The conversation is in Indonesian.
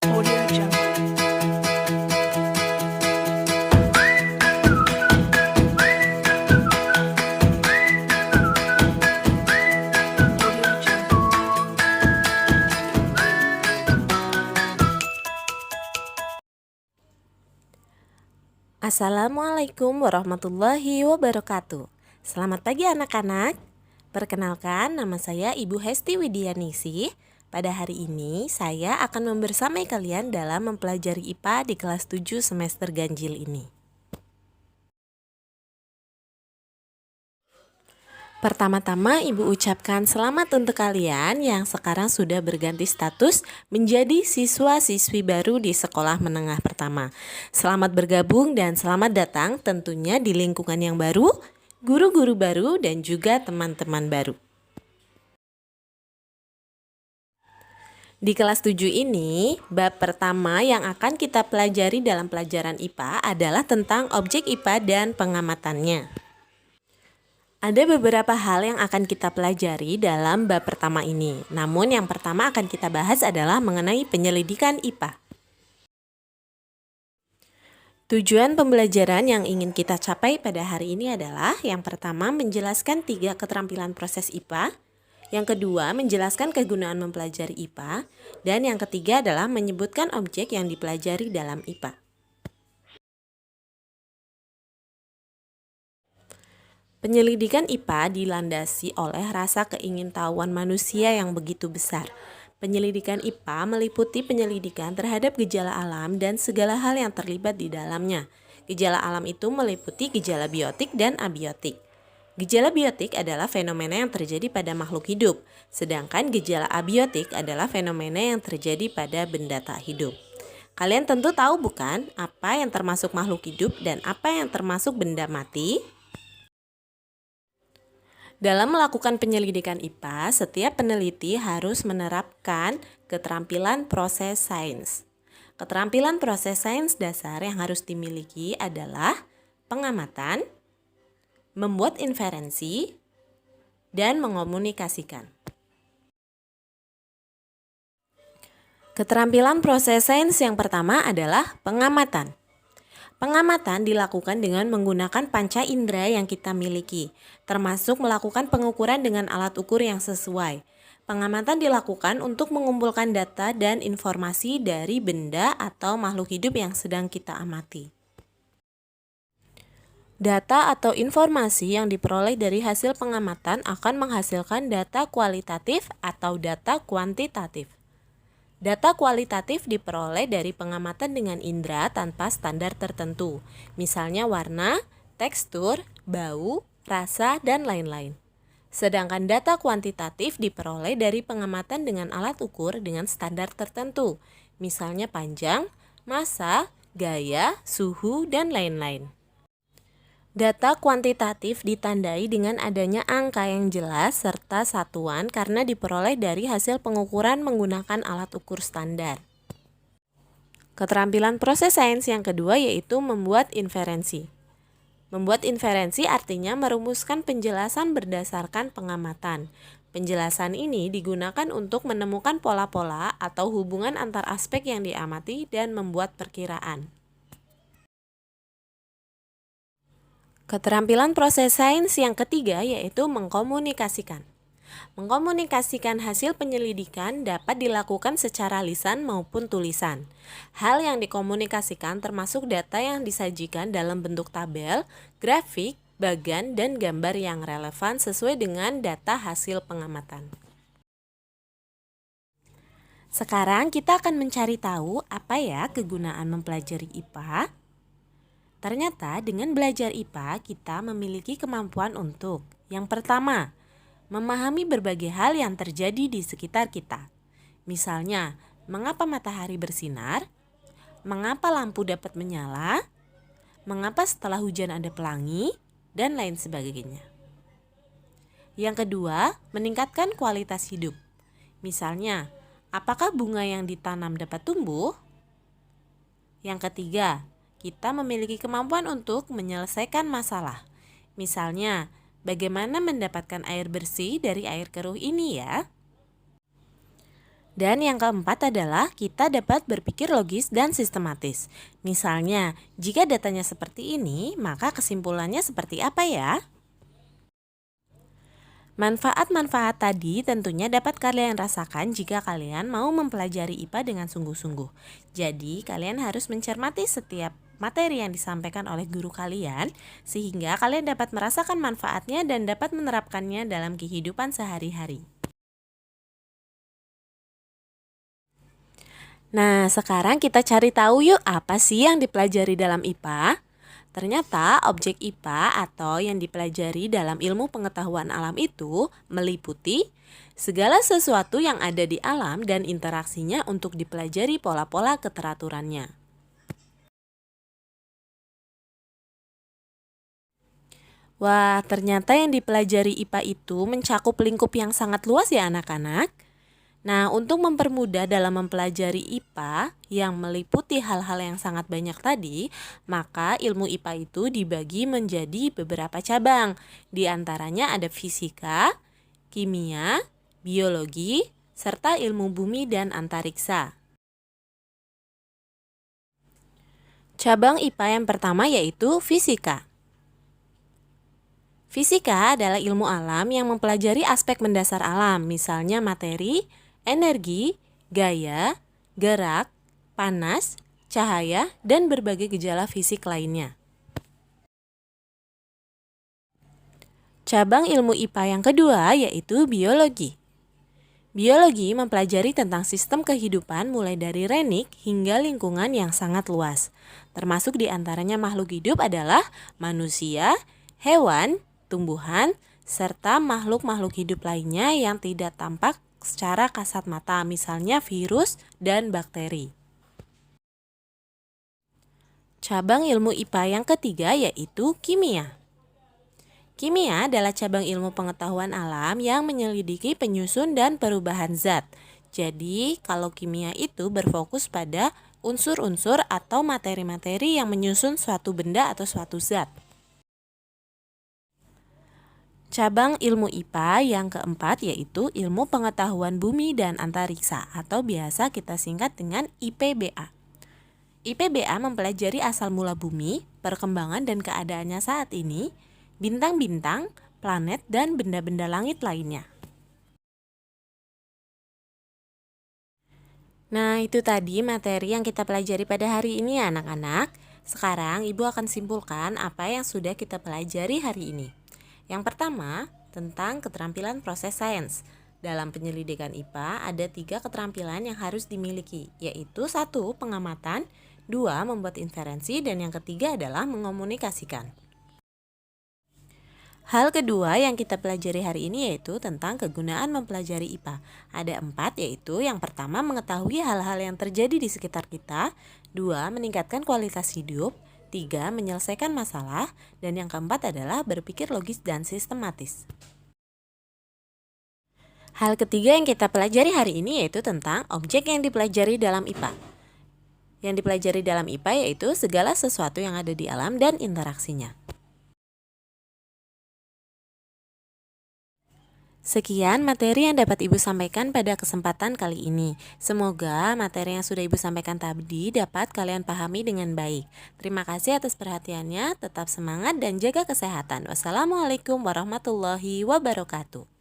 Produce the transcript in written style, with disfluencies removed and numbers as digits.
Audio Jungle. Audio Jungle. Assalamualaikum warahmatullahi wabarakatuh. Selamat pagi anak-anak. Perkenalkan, nama saya Ibu Hesti Widianisi. Pada hari ini saya akan membersamai kalian dalam mempelajari IPA di kelas 7 semester ganjil ini. Pertama-tama Ibu ucapkan selamat untuk kalian yang sekarang sudah berganti status menjadi siswa-siswi baru di sekolah menengah pertama. Selamat bergabung dan selamat datang tentunya di lingkungan yang baru, guru-guru baru dan juga teman-teman baru. Di kelas 7 ini, bab pertama yang akan kita pelajari dalam pelajaran IPA adalah tentang objek IPA dan pengamatannya. Ada beberapa hal yang akan kita pelajari dalam bab pertama ini. Namun yang pertama akan kita bahas adalah mengenai penyelidikan IPA. Tujuan pembelajaran yang ingin kita capai pada hari ini adalah yang pertama menjelaskan 3 keterampilan proses IPA, yang kedua menjelaskan kegunaan mempelajari IPA, dan yang ketiga adalah menyebutkan objek yang dipelajari dalam IPA. Penyelidikan IPA dilandasi oleh rasa keingintahuan manusia yang begitu besar. Penyelidikan IPA meliputi penyelidikan terhadap gejala alam dan segala hal yang terlibat di dalamnya. Gejala alam itu meliputi gejala biotik dan abiotik. Gejala biotik adalah fenomena yang terjadi pada makhluk hidup, sedangkan gejala abiotik adalah fenomena yang terjadi pada benda tak hidup. Kalian tentu tahu bukan apa yang termasuk makhluk hidup dan apa yang termasuk benda mati? Dalam melakukan penyelidikan IPA, setiap peneliti harus menerapkan keterampilan proses sains. Keterampilan proses sains dasar yang harus dimiliki adalah pengamatan, membuat inferensi, dan mengomunikasikan. Keterampilan proses sains yang pertama adalah pengamatan. Pengamatan dilakukan dengan menggunakan panca indera yang kita miliki, termasuk melakukan pengukuran dengan alat ukur yang sesuai. Pengamatan dilakukan untuk mengumpulkan data dan informasi dari benda atau makhluk hidup yang sedang kita amati. Data atau informasi yang diperoleh dari hasil pengamatan akan menghasilkan data kualitatif atau data kuantitatif. Data kualitatif diperoleh dari pengamatan dengan indera tanpa standar tertentu, misalnya warna, tekstur, bau, rasa, dan lain-lain. Sedangkan data kuantitatif diperoleh dari pengamatan dengan alat ukur dengan standar tertentu, misalnya panjang, massa, gaya, suhu, dan lain-lain. Data kuantitatif ditandai dengan adanya angka yang jelas serta satuan karena diperoleh dari hasil pengukuran menggunakan alat ukur standar. Keterampilan proses sains yang kedua yaitu membuat inferensi. Membuat inferensi artinya merumuskan penjelasan berdasarkan pengamatan. Penjelasan ini digunakan untuk menemukan pola-pola atau hubungan antar aspek yang diamati dan membuat perkiraan. Keterampilan proses sains yang ketiga yaitu mengkomunikasikan. Mengkomunikasikan hasil penyelidikan dapat dilakukan secara lisan maupun tulisan. Hal yang dikomunikasikan termasuk data yang disajikan dalam bentuk tabel, grafik, bagan, dan gambar yang relevan sesuai dengan data hasil pengamatan. Sekarang kita akan mencari tahu apa ya kegunaan mempelajari IPA. Ternyata dengan belajar IPA kita memiliki kemampuan untuk yang pertama, memahami berbagai hal yang terjadi di sekitar kita. Misalnya, mengapa matahari bersinar, mengapa lampu dapat menyala, mengapa setelah hujan ada pelangi, dan lain sebagainya. Yang kedua, meningkatkan kualitas hidup. Misalnya, apakah bunga yang ditanam dapat tumbuh? Yang ketiga, kita memiliki kemampuan untuk menyelesaikan masalah. Misalnya, bagaimana mendapatkan air bersih dari air keruh ini ya? Dan yang keempat adalah kita dapat berpikir logis dan sistematis. Misalnya, jika datanya seperti ini, maka kesimpulannya seperti apa ya? Manfaat-manfaat tadi tentunya dapat kalian rasakan jika kalian mau mempelajari IPA dengan sungguh-sungguh. Jadi, kalian harus mencermati setiap materi yang disampaikan oleh guru kalian, sehingga kalian dapat merasakan manfaatnya dan dapat menerapkannya dalam kehidupan sehari-hari. Nah, sekarang kita cari tahu yuk apa sih yang dipelajari dalam IPA. Ternyata objek IPA atau yang dipelajari dalam ilmu pengetahuan alam itu meliputi segala sesuatu yang ada di alam dan interaksinya untuk dipelajari pola-pola keteraturannya. Wah, ternyata yang dipelajari IPA itu mencakup lingkup yang sangat luas ya anak-anak. Nah, untuk mempermudah dalam mempelajari IPA yang meliputi hal-hal yang sangat banyak tadi, maka ilmu IPA itu dibagi menjadi beberapa cabang. Di antaranya ada fisika, kimia, biologi, serta ilmu bumi dan antariksa. Cabang IPA yang pertama yaitu fisika. Fisika adalah ilmu alam yang mempelajari aspek mendasar alam, misalnya materi, energi, gaya, gerak, panas, cahaya, dan berbagai gejala fisik lainnya. Cabang ilmu IPA yang kedua yaitu biologi. Biologi mempelajari tentang sistem kehidupan mulai dari renik hingga lingkungan yang sangat luas. Termasuk di antaranya makhluk hidup adalah manusia, hewan, tumbuhan, serta makhluk-makhluk hidup lainnya yang tidak tampak secara kasat mata, misalnya virus dan bakteri. Cabang ilmu IPA yang ketiga yaitu kimia. Kimia adalah cabang ilmu pengetahuan alam yang menyelidiki penyusun dan perubahan zat. Jadi, kalau kimia itu berfokus pada unsur-unsur atau materi-materi yang menyusun suatu benda atau suatu zat. Cabang ilmu IPA yang keempat yaitu ilmu pengetahuan bumi dan antariksa atau biasa kita singkat dengan IPBA. IPBA mempelajari asal mula bumi, perkembangan dan keadaannya saat ini, bintang-bintang, planet, dan benda-benda langit lainnya. Nah, itu tadi materi yang kita pelajari pada hari ini ya anak-anak. Sekarang Ibu akan simpulkan apa yang sudah kita pelajari hari ini. Yang pertama, tentang keterampilan proses sains. Dalam penyelidikan IPA ada 3 keterampilan yang harus dimiliki, yaitu 1. Pengamatan, 2. Membuat inferensi, dan yang ketiga adalah mengomunikasikan. Hal kedua yang kita pelajari hari ini yaitu tentang kegunaan mempelajari IPA. Ada 4, yaitu yang pertama mengetahui hal-hal yang terjadi di sekitar kita, 2. Meningkatkan kualitas hidup, 3. Menyelesaikan masalah, dan yang keempat adalah berpikir logis dan sistematis. Hal ketiga yang kita pelajari hari ini yaitu tentang objek yang dipelajari dalam IPA. Yang dipelajari dalam IPA yaitu segala sesuatu yang ada di alam dan interaksinya. Sekian materi yang dapat Ibu sampaikan pada kesempatan kali ini. Semoga materi yang sudah Ibu sampaikan tadi dapat kalian pahami dengan baik. Terima kasih atas perhatiannya, tetap semangat dan jaga kesehatan. Wassalamualaikum warahmatullahi wabarakatuh.